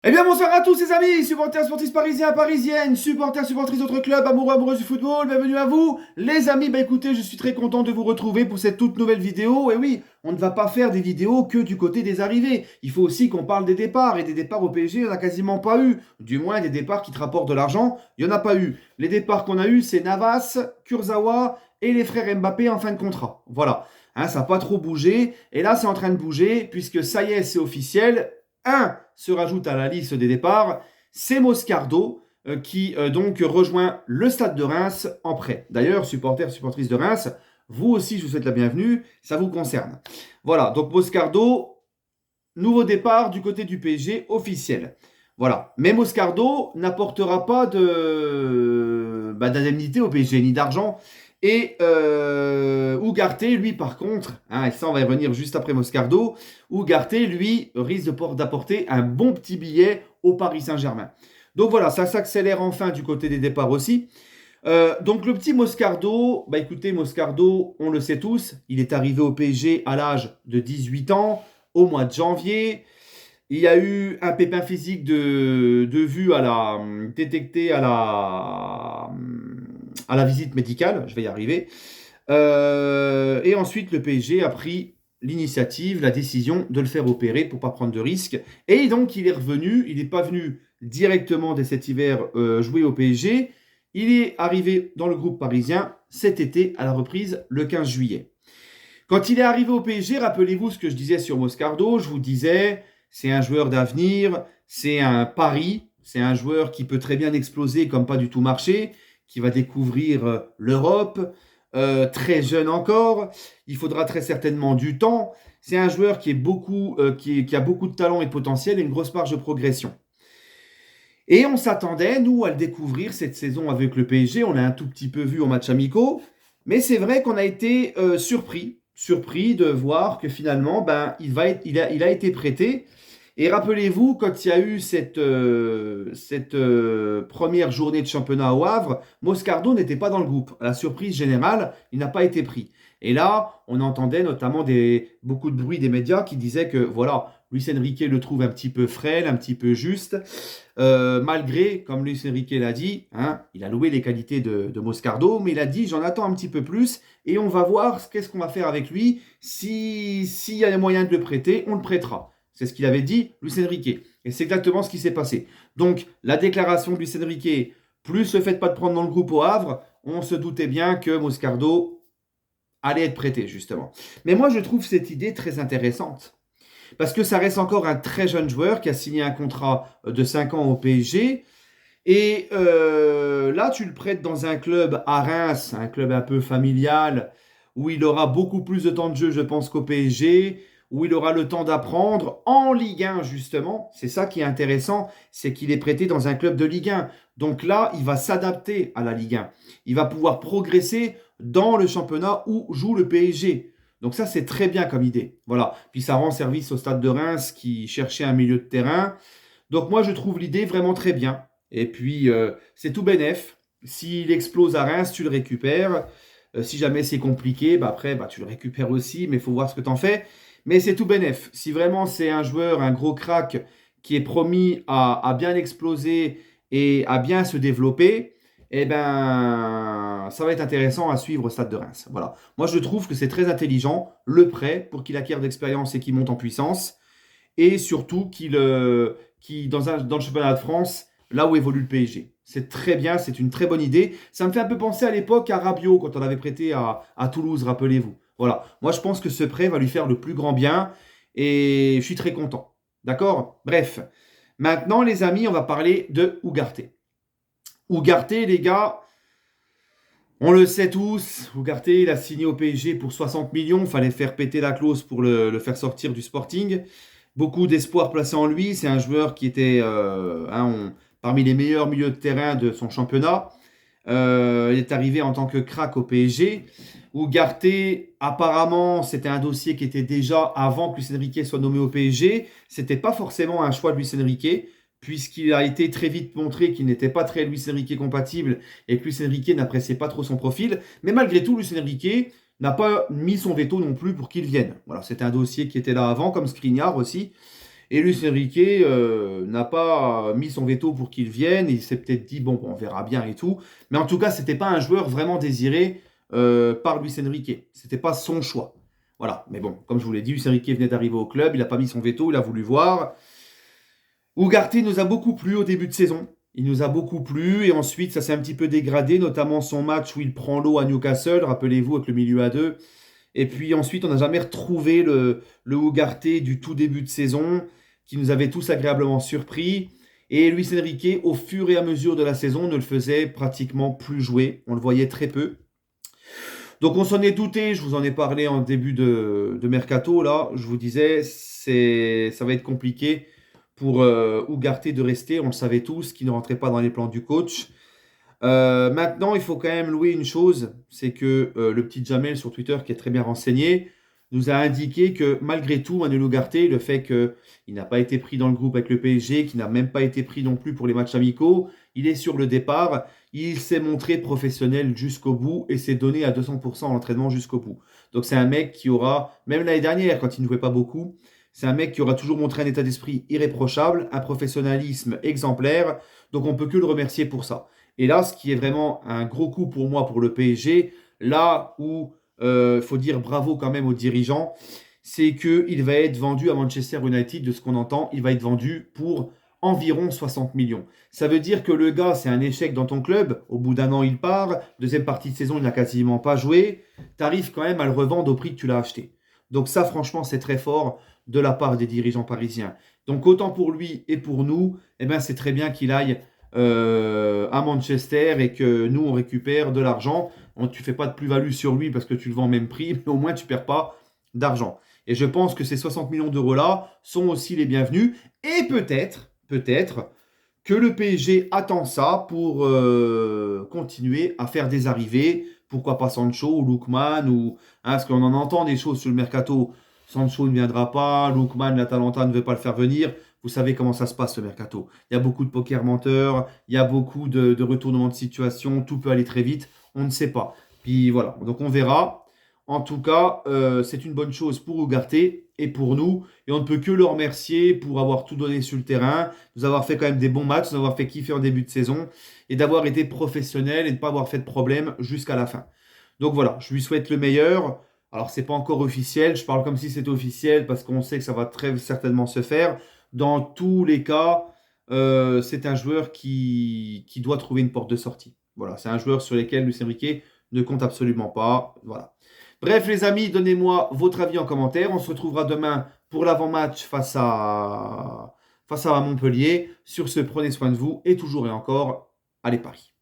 Eh bien bonsoir à tous les amis, supporters sportifs parisiens, parisiennes, supporters, supportrices d'autres clubs, amoureux, amoureuses du football, bienvenue à vous. Les amis, écoutez, je suis très content de vous retrouver pour cette toute nouvelle vidéo. Et oui, on ne va pas faire des vidéos que du côté des arrivées. Il faut aussi qu'on parle des départs. Et des départs au PSG, il n'y en a quasiment pas eu. Du moins, des départs qui te rapportent de l'argent, il n'y en a pas eu. Les départs qu'on a eu, c'est Navas, Kurzawa et les frères Mbappé en fin de contrat. Voilà. Hein, ça n'a pas trop bougé. Et là, c'est en train de bouger, puisque ça y est, c'est officiel. Un se rajoute à la liste des départs, c'est Moscardo qui donc rejoint le Stade de Reims en prêt. D'ailleurs, supporters, supportrices de Reims, vous aussi, je vous souhaite la bienvenue, ça vous concerne. Voilà, donc Moscardo, nouveau départ du côté du PSG officiel. Voilà, mais Moscardo n'apportera pas d'indemnité au PSG, ni d'argent. Et Ugarte, lui, par contre, hein, et ça on va y revenir juste après Moscardo, Ugarte, lui, risque d'apporter un bon petit billet au Paris Saint-Germain. Donc voilà, ça s'accélère enfin du côté des départs aussi. Donc le petit Moscardo, écoutez, Moscardo, on le sait tous, il est arrivé au PSG à l'âge de 18 ans, au mois de janvier. Il y a eu un pépin physique de vue détecté à la visite médicale, je vais y arriver. Et ensuite, le PSG a pris l'initiative, la décision de le faire opérer pour ne pas prendre de risques. Et donc, il est revenu, il n'est pas venu directement dès cet hiver jouer au PSG. Il est arrivé dans le groupe parisien cet été à la reprise le 15 juillet. Quand il est arrivé au PSG, rappelez-vous ce que je disais sur Moscardo, je vous disais, c'est un joueur d'avenir, c'est un pari, c'est un joueur qui peut très bien exploser comme pas du tout marcher, qui va découvrir l'Europe, très jeune encore, il faudra très certainement du temps. C'est un joueur qui a beaucoup de talent et de potentiel et une grosse marge de progression. Et on s'attendait, nous, à le découvrir cette saison avec le PSG. On l'a un tout petit peu vu en match amicaux. Mais c'est vrai qu'on a été surpris de voir que finalement, il a été prêté. Et rappelez-vous, quand il y a eu cette première journée de championnat au Havre, Moscardo n'était pas dans le groupe. À la surprise générale, il n'a pas été pris. Et là, on entendait notamment beaucoup de bruit des médias qui disaient que voilà, Luis Enrique le trouve un petit peu frêle, un petit peu juste, malgré, comme Luis Enrique l'a dit, hein, il a loué les qualités de Moscardo, mais il a dit j'en attends un petit peu plus et on va voir qu'est-ce qu'on va faire avec lui. S'il y a les moyens de le prêter, on le prêtera. C'est ce qu'il avait dit, Luis Enrique. Et c'est exactement ce qui s'est passé. Donc, la déclaration de Luis Enrique, plus le fait de pas de prendre dans le groupe au Havre, on se doutait bien que Moscardo allait être prêté, justement. Mais moi, je trouve cette idée très intéressante. Parce que ça reste encore un très jeune joueur qui a signé un contrat de 5 ans au PSG. Et là, tu le prêtes dans un club à Reims, un club un peu familial, où il aura beaucoup plus de temps de jeu, je pense, qu'au PSG, où il aura le temps d'apprendre en Ligue 1, justement. C'est ça qui est intéressant, c'est qu'il est prêté dans un club de Ligue 1. Donc là, il va s'adapter à la Ligue 1. Il va pouvoir progresser dans le championnat où joue le PSG. Donc ça, c'est très bien comme idée. Voilà. Puis ça rend service au Stade de Reims qui cherchait un milieu de terrain. Donc moi, je trouve l'idée vraiment très bien. Et puis, c'est tout bénef. S'il explose à Reims, tu le récupères. Si jamais c'est compliqué, après, tu le récupères aussi, mais il faut voir ce que tu en fais. Mais c'est tout bénef. Si vraiment c'est un joueur, un gros crack, qui est promis à bien exploser et à bien se développer, eh ben, ça va être intéressant à suivre au Stade de Reims. Voilà. Moi, je trouve que c'est très intelligent, le prêt, pour qu'il acquiert d'expérience et qu'il monte en puissance. Et surtout dans le championnat de France, là où évolue le PSG. C'est très bien, c'est une très bonne idée. Ça me fait un peu penser à l'époque à Rabiot, quand on l'avait prêté à Toulouse, rappelez-vous. Voilà, moi je pense que ce prêt va lui faire le plus grand bien et je suis très content. D'accord. Bref, maintenant les amis, on va parler de Ugarte. Ugarte, les gars, on le sait tous, Ugarte, il a signé au PSG pour 60 millions, fallait faire péter la clause pour le faire sortir du Sporting. Beaucoup d'espoir placé en lui. C'est un joueur qui était parmi les meilleurs milieux de terrain de son championnat. Il est arrivé en tant que crack au PSG. Ugarte, apparemment, c'était un dossier qui était déjà avant que Luis Enrique soit nommé au PSG. C'était pas forcément un choix de Luis Enrique, puisqu'il a été très vite montré qu'il n'était pas très Luis Enrique compatible et que Luis Enrique n'appréciait pas trop son profil. Mais malgré tout, Luis Enrique n'a pas mis son veto non plus pour qu'il vienne. Voilà, c'était un dossier qui était là avant, comme Skriniar aussi. Et Luis Enrique n'a pas mis son veto pour qu'il vienne. Il s'est peut-être dit, bon, on verra bien et tout. Mais en tout cas, c'était pas un joueur vraiment désiré par Luis Enrique. C'était pas son choix. Voilà. Mais bon, comme je vous l'ai dit, Luis Enrique venait d'arriver au club. Il n'a pas mis son veto. Il a voulu voir. Ugarte nous a beaucoup plu au début de saison. Il nous a beaucoup plu. Et ensuite, ça s'est un petit peu dégradé, notamment son match où il prend l'eau à Newcastle. Rappelez-vous, avec le milieu à deux. Et puis ensuite, on n'a jamais retrouvé le Ugarte du tout début de saison, qui nous avait tous agréablement surpris. Et Luis Enrique, au fur et à mesure de la saison, ne le faisait pratiquement plus jouer. On le voyait très peu. Donc on s'en est douté, je vous en ai parlé en début de mercato, là. Je vous disais, ça va être compliqué pour Ugarte de rester. On le savait tous, qu'il ne rentrait pas dans les plans du coach. Maintenant, il faut quand même louer une chose, c'est que le petit Jamel sur Twitter, qui est très bien renseigné, nous a indiqué que malgré tout, Manuel Ugarte, le fait qu'il n'a pas été pris dans le groupe avec le PSG, qu'il n'a même pas été pris non plus pour les matchs amicaux, il est sur le départ, il s'est montré professionnel jusqu'au bout et s'est donné à 200% à l'entraînement jusqu'au bout. Donc c'est un mec qui aura, même l'année dernière, quand il ne jouait pas beaucoup, c'est un mec qui aura toujours montré un état d'esprit irréprochable, un professionnalisme exemplaire, donc on peut que le remercier pour ça. Et là, ce qui est vraiment un gros coup pour moi, pour le PSG, là où il faut dire bravo quand même aux dirigeants, c'est qu'il va être vendu à Manchester United, de ce qu'on entend, il va être vendu pour environ 60 millions. Ça veut dire que le gars, c'est un échec dans ton club. Au bout d'un an, il part. Deuxième partie de saison, il n'a quasiment pas joué. Tu arrives quand même à le revendre au prix que tu l'as acheté. Donc ça, franchement, c'est très fort de la part des dirigeants parisiens. Donc autant pour lui et pour nous, eh ben, c'est très bien qu'il aille à Manchester et que nous on récupère de l'argent. Tu fais pas de plus-value sur lui parce que tu le vends au même prix, mais au moins tu perds pas d'argent. Et je pense que ces 60 millions d'euros là sont aussi les bienvenus. Et peut-être que le PSG attend ça pour continuer à faire des arrivées. Pourquoi pas Sancho ou Lookman ou parce qu'on en entend des choses sur le mercato. Sancho ne viendra pas, Lookman, l'Atalanta ne veut pas le faire venir. Vous savez comment ça se passe ce mercato. Il y a beaucoup de poker menteurs, il y a beaucoup de retournements de situation, tout peut aller très vite, on ne sait pas. Puis voilà, donc on verra. En tout cas, c'est une bonne chose pour Ugarte et pour nous. Et on ne peut que le remercier pour avoir tout donné sur le terrain, nous avoir fait quand même des bons matchs, nous avoir fait kiffer en début de saison et d'avoir été professionnel et de ne pas avoir fait de problème jusqu'à la fin. Donc voilà, je lui souhaite le meilleur. Alors, c'est pas encore officiel, je parle comme si c'était officiel parce qu'on sait que ça va très certainement se faire. Dans tous les cas, c'est un joueur qui doit trouver une porte de sortie. Voilà, c'est un joueur sur lequel Luis Enrique ne compte absolument pas. Voilà. Bref, les amis, donnez-moi votre avis en commentaire. On se retrouvera demain pour l'avant-match face à Montpellier. Sur ce, prenez soin de vous et toujours et encore, allez Paris.